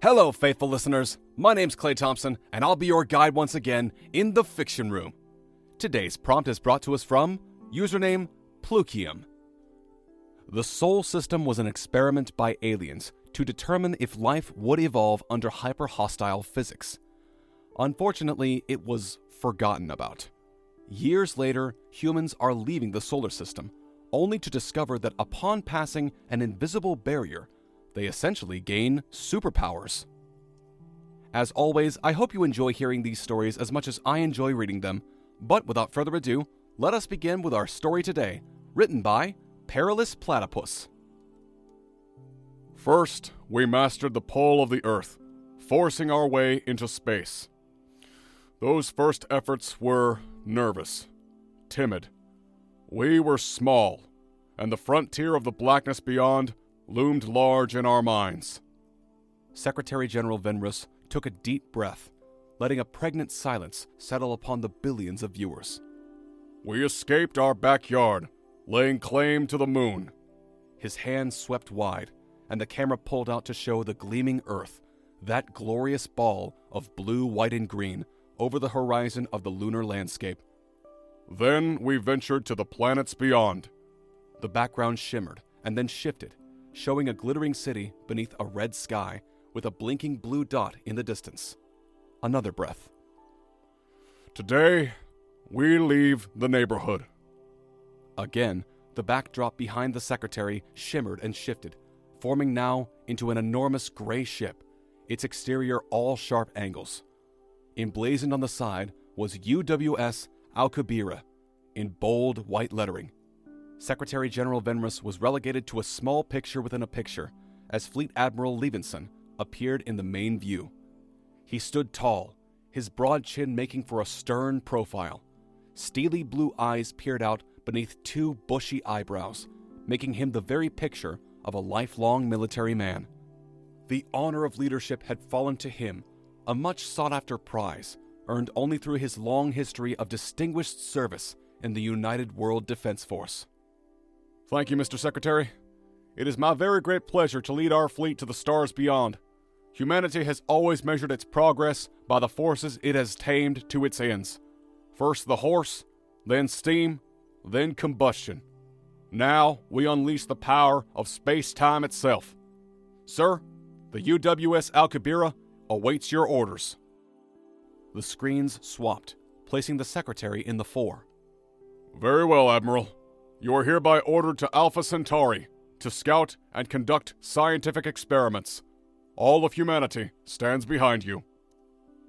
Hello, faithful listeners. My name's Clay Thompson, and I'll be your guide once again in the fiction room. Today's prompt is brought to us from username Plukium. The Sol system was an experiment by aliens to determine if life would evolve under hyper-hostile physics. Unfortunately, it was forgotten about. Years later, humans are leaving the solar system, only to discover that upon passing an invisible barrier, they essentially gain superpowers. As always, I hope you enjoy hearing these stories as much as I enjoy reading them, but without further ado, let us begin with our story today, written by Perilous Platypus. First, we mastered the pull of the Earth, forcing our way into space. Those first efforts were nervous, timid. We were small, and the frontier of the blackness beyond loomed large in our minds. Secretary General Venrus took a deep breath, letting a pregnant silence settle upon the billions of viewers. We escaped our backyard, laying claim to the moon. His hand swept wide, and the camera pulled out to show the gleaming Earth, that glorious ball of blue, white, and green over the horizon of the lunar landscape. Then we ventured to the planets beyond. The background shimmered and then shifted, showing a glittering city beneath a red sky with a blinking blue dot in the distance. Another breath. Today, we leave the neighborhood. Again, the backdrop behind the secretary shimmered and shifted, forming now into an enormous gray ship, its exterior all sharp angles. Emblazoned on the side was UWS Alcubierre in bold white lettering. Secretary General Venrus was relegated to a small picture within a picture as Fleet Admiral Levinson appeared in the main view. He stood tall, his broad chin making for a stern profile. Steely blue eyes peered out beneath two bushy eyebrows, making him the very picture of a lifelong military man. The honor of leadership had fallen to him, a much sought-after prize, earned only through his long history of distinguished service in the United World Defense Force. Thank you, Mr. Secretary. It is my very great pleasure to lead our fleet to the stars beyond. Humanity has always measured its progress by the forces it has tamed to its ends. First the horse, then steam, then combustion. Now we unleash the power of space-time itself. Sir, the UWS Alcubierre awaits your orders. The screens swapped, placing the secretary in the fore. Very well, Admiral. You are hereby ordered to Alpha Centauri to scout and conduct scientific experiments. All of humanity stands behind you.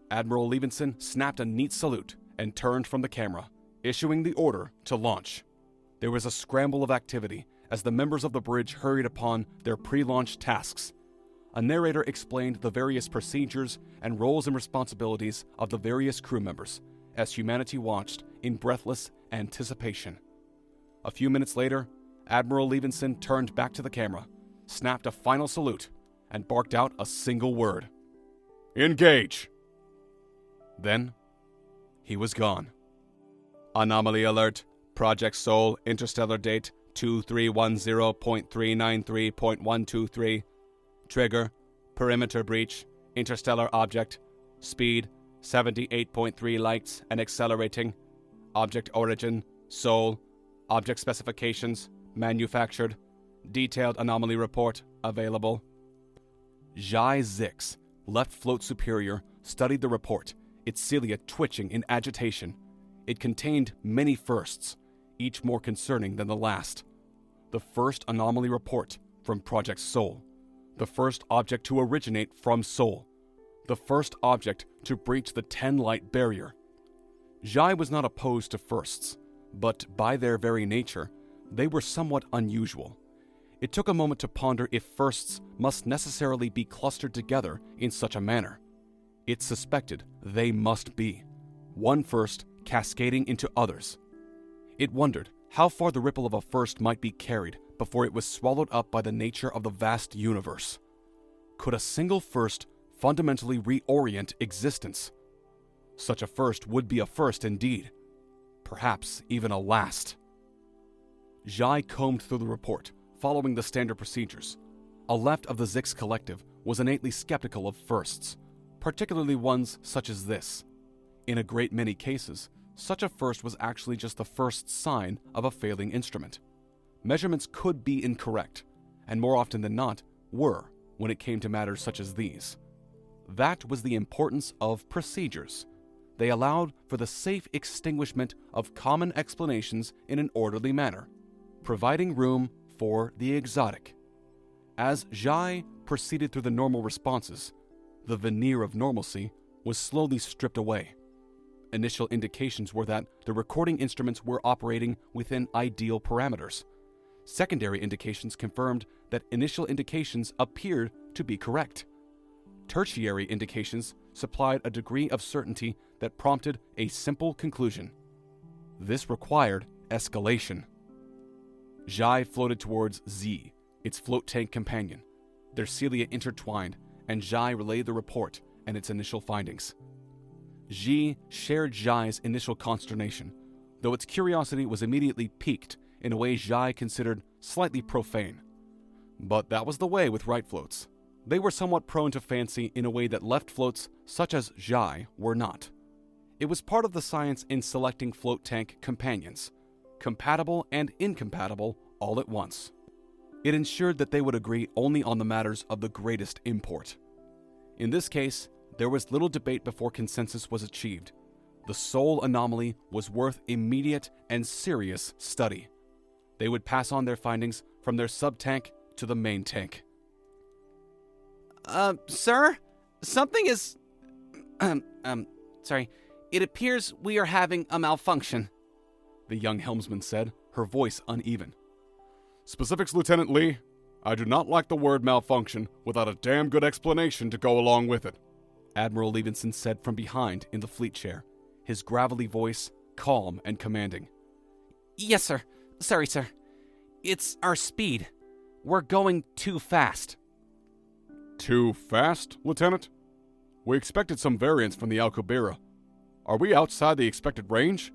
Admiral Levinson snapped a neat salute and turned from the camera, issuing the order to launch. There was a scramble of activity as the members of the bridge hurried upon their pre-launch tasks. A narrator explained the various procedures and roles and responsibilities of the various crew members as humanity watched in breathless anticipation. A few minutes later, Admiral Levinson turned back to the camera, snapped a final salute, and barked out a single word. Engage! Then, he was gone. Anomaly alert. Project Sol, interstellar date 2310.393.123. Trigger, perimeter breach, interstellar object, speed 78.3 lights and accelerating. Object origin, Sol. Object specifications, manufactured. Detailed anomaly report, available. Jai Zix, left float superior, studied the report, its cilia twitching in agitation. It contained many firsts, each more concerning than the last. The first anomaly report from Project Sol. The first object to originate from Sol. The first object to breach the 10-light barrier. Jai was not opposed to firsts, but by their very nature, they were somewhat unusual. It took a moment to ponder if firsts must necessarily be clustered together in such a manner. It suspected they must be, one first cascading into others. It wondered how far the ripple of a first might be carried before it was swallowed up by the nature of the vast universe. Could a single first fundamentally reorient existence? Such a first would be a first indeed, perhaps even a last. Jai combed through the report, following the standard procedures. A left of the Zix Collective was innately skeptical of firsts, particularly ones such as this. In a great many cases, such a first was actually just the first sign of a failing instrument. Measurements could be incorrect, and more often than not, were when it came to matters such as these. That was the importance of procedures. They allowed for the safe extinguishment of common explanations in an orderly manner, providing room for the exotic. As Zhai proceeded through the normal responses, the veneer of normalcy was slowly stripped away. Initial indications were that the recording instruments were operating within ideal parameters. Secondary indications confirmed that initial indications appeared to be correct. Tertiary indications supplied a degree of certainty that prompted a simple conclusion. This required escalation. Zhai floated towards Z, its float tank companion. Their cilia intertwined, and Zhai relayed the report and its initial findings. Xi shared Zhai's initial consternation, though its curiosity was immediately piqued in a way Zhai considered slightly profane. But that was the way with right floats. They were somewhat prone to fancy in a way that left floats, such as Zhai, were not. It was part of the science in selecting float tank companions, compatible and incompatible all at once. It ensured that they would agree only on the matters of the greatest import. In this case, there was little debate before consensus was achieved. The sole anomaly was worth immediate and serious study. They would pass on their findings from their sub-tank to the main tank. Sir? Something is... sorry. It appears we are having a malfunction, the young helmsman said, her voice uneven. Specifics, Lieutenant Lee. I do not like the word malfunction without a damn good explanation to go along with it, Admiral Levinson said from behind in the fleet chair, his gravelly voice calm and commanding. Yes, sir. Sorry, sir. It's our speed. We're going too fast. Too fast, Lieutenant? We expected some variance from the Alcubierra. Are we outside the expected range?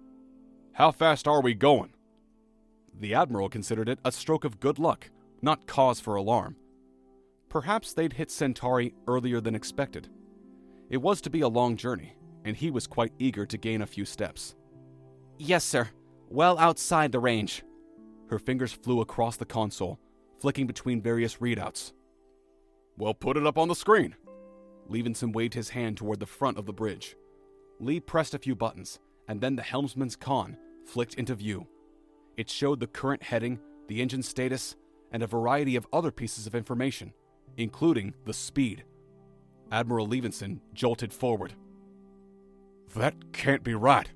How fast are we going? The Admiral considered it a stroke of good luck, not cause for alarm. Perhaps they'd hit Centauri earlier than expected. It was to be a long journey, and he was quite eager to gain a few steps. Yes, sir. Well outside the range. Her fingers flew across the console, flicking between various readouts. Well, put it up on the screen. Levinson waved his hand toward the front of the bridge. Lee pressed a few buttons, and then the helmsman's con flicked into view. It showed the current heading, the engine status, and a variety of other pieces of information, including the speed. Admiral Levinson jolted forward. That can't be right.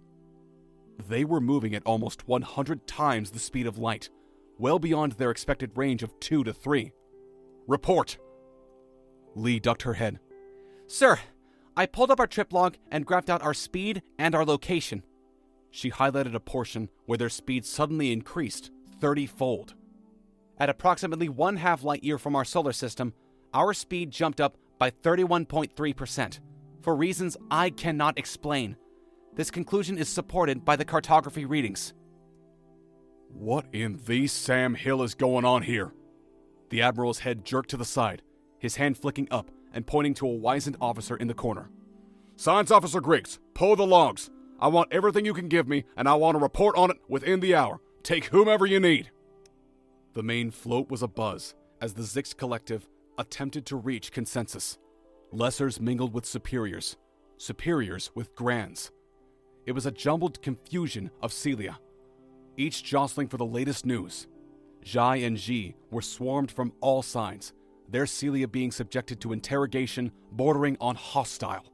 They were moving at almost 100 times the speed of light, well beyond their expected range of 2 to 3. Report! Lee ducked her head. Sir, I pulled up our trip log and graphed out our speed and our location. She highlighted a portion where their speed suddenly increased 30-fold. At approximately 1/2 light year from our solar system, our speed jumped up by 31.3%, for reasons I cannot explain. This conclusion is supported by the cartography readings. What in the Sam Hill is going on here? The Admiral's head jerked to the side, his hand flicking up and pointing to a wizened officer in the corner. Science Officer Griggs, pull the logs. I want everything you can give me, and I want a report on it within the hour. Take whomever you need. The main float was abuzz as the Zix Collective attempted to reach consensus. Lessers mingled with superiors, superiors with grands. It was a jumbled confusion of cilia, each jostling for the latest news. Zhai and Xi were swarmed from all sides, their cilia being subjected to interrogation bordering on hostile.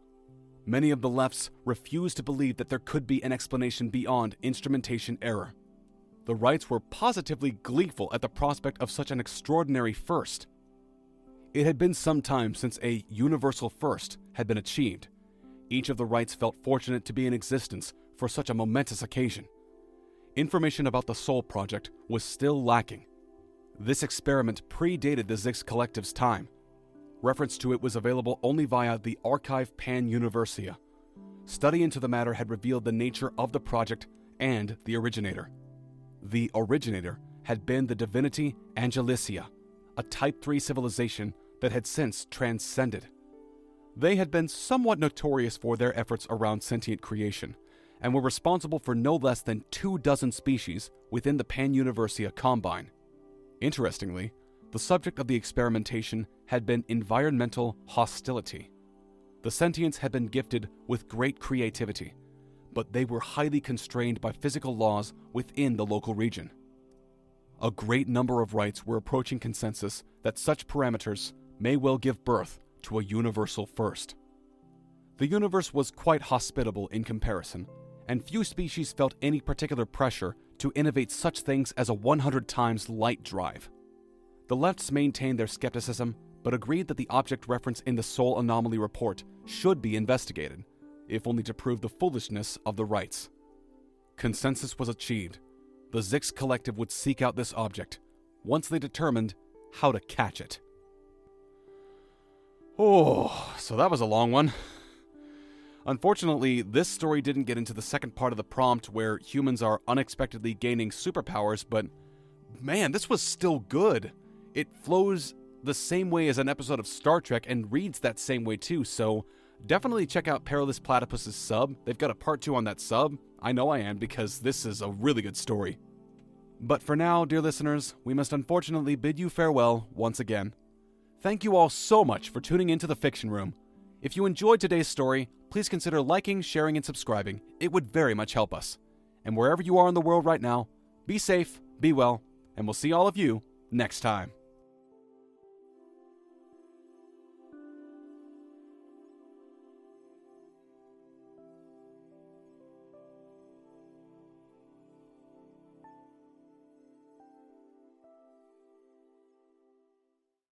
Many of the lefts refused to believe that there could be an explanation beyond instrumentation error. The rights were positively gleeful at the prospect of such an extraordinary first. It had been some time since a universal first had been achieved. Each of the rights felt fortunate to be in existence for such a momentous occasion. Information about the Sol Project was still lacking. This experiment predated the Zix Collective's time. Reference to it was available only via the Archive Pan-Universia. Study into the matter had revealed the nature of the project and the originator. The originator had been the divinity Angelicia, a Type 3 civilization that had since transcended. They had been somewhat notorious for their efforts around sentient creation, and were responsible for no less than 24 species within the Pan-Universia Combine. Interestingly, the subject of the experimentation had been environmental hostility. The sentients had been gifted with great creativity, but they were highly constrained by physical laws within the local region. A great number of rights were approaching consensus that such parameters may well give birth to a universal first. The universe was quite hospitable in comparison, and few species felt any particular pressure to innovate such things as a 100 times light drive. The lefts maintained their skepticism, but agreed that the object referenced in the Soul Anomaly report should be investigated, if only to prove the foolishness of the rights. Consensus was achieved. The Zix Collective would seek out this object, once they determined how to catch it. Oh, so that was a long one. Unfortunately, this story didn't get into the second part of the prompt where humans are unexpectedly gaining superpowers, but man, this was still good. It flows the same way as an episode of Star Trek and reads that same way too, so definitely check out Perilous Platypus's sub. They've got a part 2 on that sub. I know I am, because this is a really good story. But for now, dear listeners, we must unfortunately bid you farewell once again. Thank you all so much for tuning into the Fiction Room. If you enjoyed today's story, please consider liking, sharing, and subscribing. It would very much help us. And wherever you are in the world right now, be safe, be well, and we'll see all of you next time.